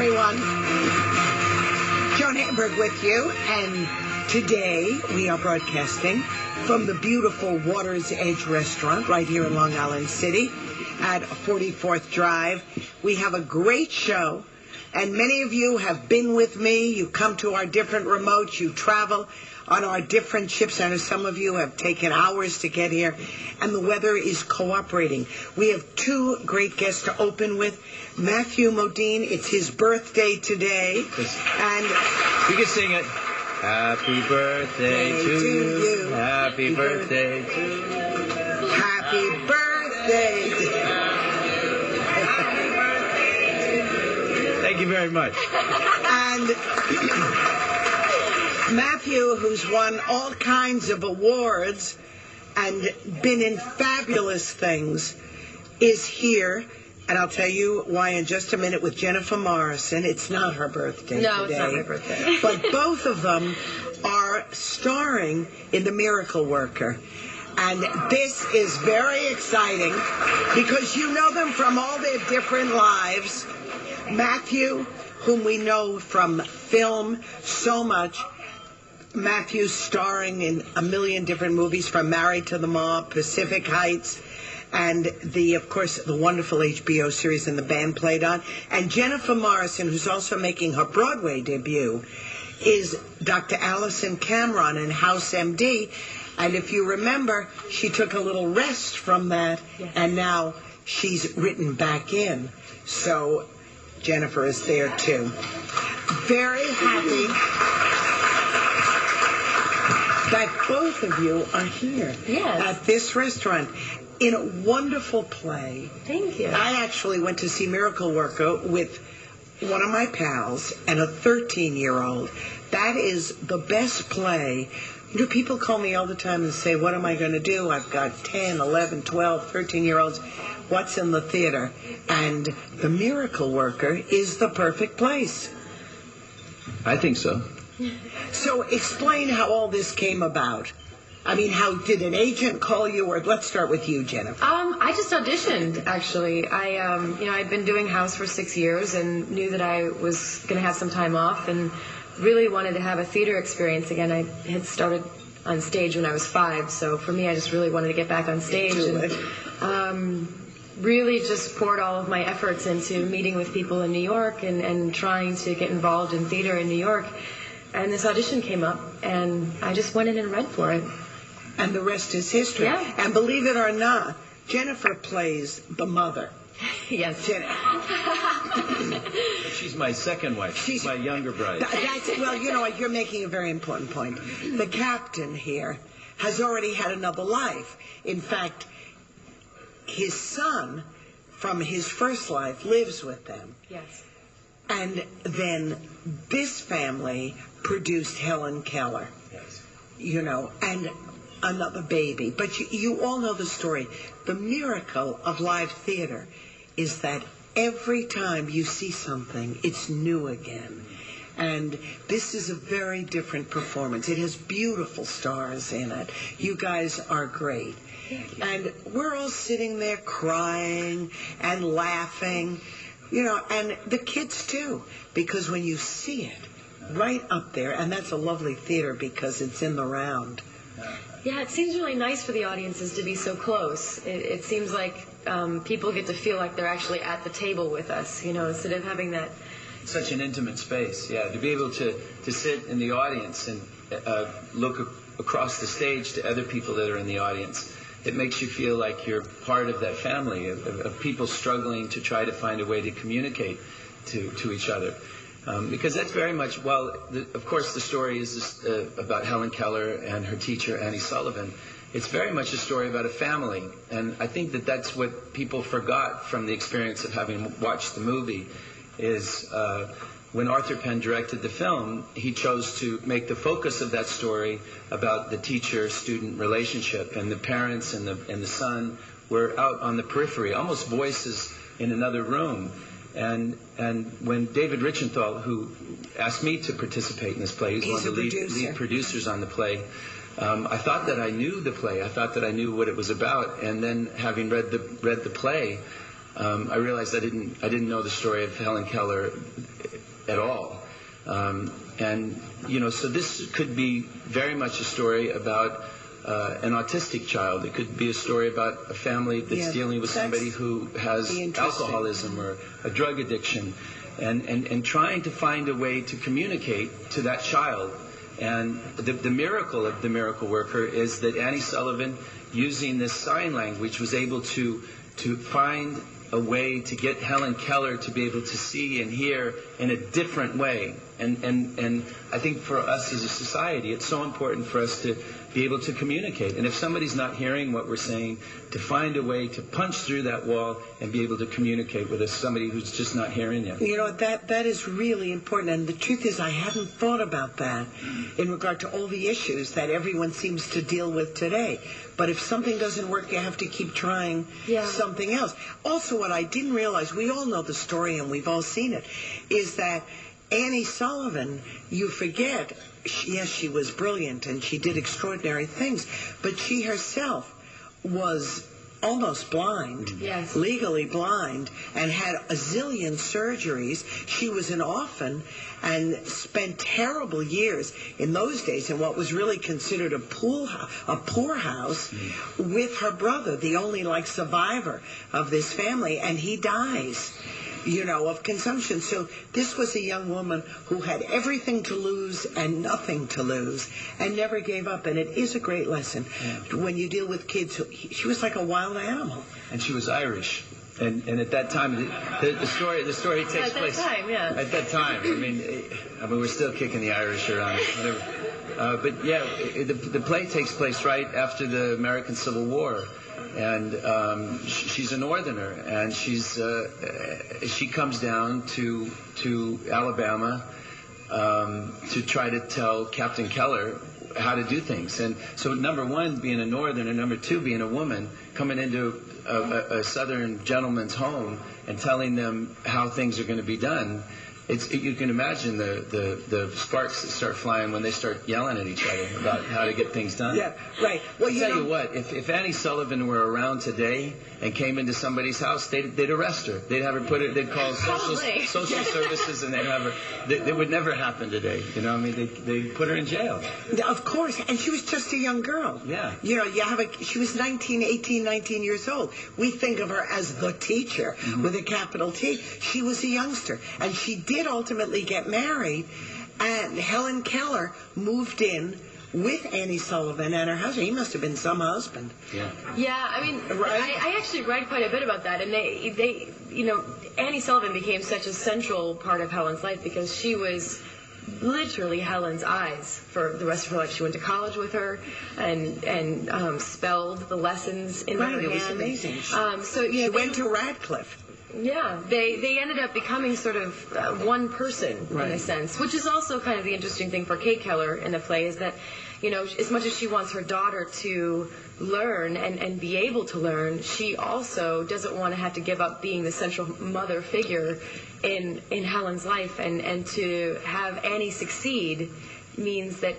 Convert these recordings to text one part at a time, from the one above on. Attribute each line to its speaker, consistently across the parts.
Speaker 1: everyone. Joan Hamburg with you, and today we are broadcasting from the beautiful Water's Edge restaurant right here in Long Island City at 44th Drive. We have a great show, and many of you have been with me. You come to our different remotes, you travel on our different ships. I know some of you have taken hours to get here, and the weather is cooperating. We have two great guests to open with. Matthew Modine, it's his birthday today. And
Speaker 2: you can sing it. Happy birthday to you. Happy birthday to you.
Speaker 1: Happy birthday to you.
Speaker 2: Thank you very much.
Speaker 1: And Matthew, who's won all kinds of awards and been in fabulous things, is here. And I'll tell you why in just a minute with Jennifer Morrison. It's not her birthday today.
Speaker 3: No, it's not my birthday.
Speaker 1: But both of them are starring in The Miracle Worker. And this is very exciting because you know them from all their different lives. Matthew, whom we know from film so much. Matthew starring in a million different movies, from Married to the Mob, Pacific Heights, and of course, the wonderful HBO series And the Band Played On. And Jennifer Morrison, who's also making her Broadway debut, is Dr. Allison Cameron in House MD. And if you remember, she took a little rest from that, yes. And now she's written back in. So Jennifer is there too. Very happy that both of you are here,
Speaker 3: yes,
Speaker 1: at this restaurant in a wonderful play.
Speaker 3: Thank you.
Speaker 1: I actually went to see Miracle Worker with one of my pals and a 13-year-old. That is the best play. You know, people call me all the time and say, what am I going to do? I've got 10, 11, 12, 13-year-olds. What's in the theater? And The Miracle Worker is the perfect place.
Speaker 2: I think so.
Speaker 1: So explain how all this came about. I mean, how did an agent call you? Or let's start with you, Jennifer.
Speaker 3: I just auditioned, actually. I'd been doing house for 6 years and knew that I was going to have some time off and really wanted to have a theater experience again. I had started on stage when I was 5, so for me, I just really wanted to get back on stage. And really just poured all of my efforts into meeting with people in New York and trying to get involved in theater in New York. And this audition came up, and I just went in and read for it.
Speaker 1: And the rest is history.
Speaker 3: Yeah.
Speaker 1: And believe it or not, Jennifer plays the mother.
Speaker 3: Yes.
Speaker 2: She's my second wife. She's my younger bride.
Speaker 1: Well, you know what? You're making a very important point. The captain here has already had another life. In fact, his son from his first life lives with them.
Speaker 3: Yes.
Speaker 1: And then this family produced Helen Keller.
Speaker 2: Yes.
Speaker 1: You know, and another baby. But you all know the story. The miracle of live theater is that every time you see something, it's new again. And this is a very different performance. It has beautiful stars in it. You guys are great. And we're all sitting there crying and laughing, you know, and the kids too, because when you see it right up there, and that's a lovely theater because it's in the round.
Speaker 3: Yeah, it seems really nice for the audiences to be so close. It seems like people get to feel like they're actually at the table with us, you know, instead of having that.
Speaker 2: Such an intimate space, yeah. To be able to sit in the audience and look across the stage to other people that are in the audience, it makes you feel like you're part of that family of people struggling to try to find a way to communicate to each other. Because that's very much, of course the story is about Helen Keller and her teacher, Annie Sullivan. It's very much a story about a family. And I think that that's what people forgot from the experience of having watched the movie, is when Arthur Penn directed the film, he chose to make the focus of that story about the teacher-student relationship, and the parents and the son were out on the periphery, almost voices in another room. And when David Richenthal, who asked me to participate in this play, he's one of the lead producers on the play, I thought that I knew the play. I thought that I knew what it was about. And then, having read the play, I realized I didn't know the story of Helen Keller at all. And, you know, so this could be very much a story about an autistic child. It could be a story about a family that's dealing with somebody who has alcoholism or a drug addiction, and trying to find a way to communicate to that child. And the miracle of the miracle worker is that Annie Sullivan, using this sign language, was able to find a way to get Helen Keller to be able to see and hear in a different way. And I think for us as a society, it's so important for us to be able to communicate. And if somebody's not hearing what we're saying, to find a way to punch through that wall and be able to communicate with somebody who's just not hearing you.
Speaker 1: You know, that is really important. And the truth is, I hadn't thought about that in regard to all the issues that everyone seems to deal with today. But if something doesn't work, you have to keep trying something else. Also, what I didn't realize, we all know the story and we've all seen it, is that Annie Sullivan, you forget, yes, she was brilliant and she did extraordinary things, but she herself was almost blind, legally blind, and had a zillion surgeries. She was an orphan and spent terrible years in those days in what was really considered a poor house with her brother, the only survivor of this family, and he dies, you know, of consumption. So this was a young woman who had everything to lose and nothing to lose, and never gave up. And it is a great lesson when you deal with kids. She was like a wild animal.
Speaker 2: And she was Irish. And at that time, the story takes place. At that time, I mean, we're still kicking the Irish around, whatever. But yeah, the play takes place right after the American Civil War. And she's a Northerner, and she comes down to Alabama to try to tell Captain Keller how to do things. And so, number one, being a Northerner, number two, being a woman, coming into a Southern gentleman's home and telling them how things are going to be done. You can imagine the sparks that start flying when they start yelling at each other about how to get things done.
Speaker 1: Yeah, right. Well,
Speaker 2: I'll tell you what, if Annie Sullivan were around today and came into somebody's house, they'd arrest her. They'd have her they'd call social services, and they'd have her. That would never happen today. You know, I mean, they'd put her in jail.
Speaker 1: Of course, and she was just a young girl.
Speaker 2: Yeah.
Speaker 1: You know, she was 18, 19 years old. We think of her as the teacher with a capital T. She was a youngster, and she did ultimately get married, and Helen Keller moved in with Annie Sullivan and her husband. He must have been some husband.
Speaker 3: Yeah, I mean, I actually read quite a bit about that, and they, you know, Annie Sullivan became such a central part of Helen's life because she was literally Helen's eyes for the rest of her life. She went to college with her and spelled the lessons in her hand.
Speaker 1: It was amazing.
Speaker 3: She
Speaker 1: went to Radcliffe.
Speaker 3: Yeah, they ended up becoming sort of one person in a sense, which is also kind of the interesting thing for Kate Keller in the play, is that, you know, as much as she wants her daughter to learn and be able to learn, she also doesn't want to have to give up being the central mother figure in Helen's life, and to have Annie succeed means that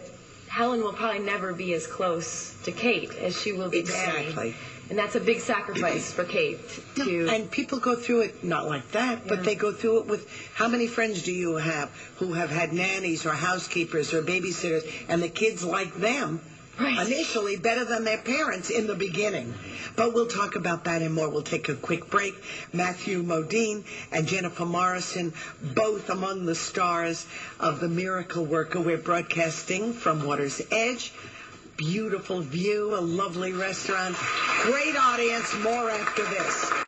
Speaker 3: Helen will probably never be as close to Kate as she will be to Annie. And that's a big sacrifice for Kate.
Speaker 1: And people go through it not like that, but they go through it with, how many friends do you have who have had nannies or housekeepers or babysitters, and the kids like them initially better than their parents in the beginning? But we'll talk about that and more. We'll take a quick break. Matthew Modine and Jennifer Morrison, both among the stars of The Miracle Worker. We're broadcasting from Water's Edge. Beautiful view, a lovely restaurant, great audience. More after this.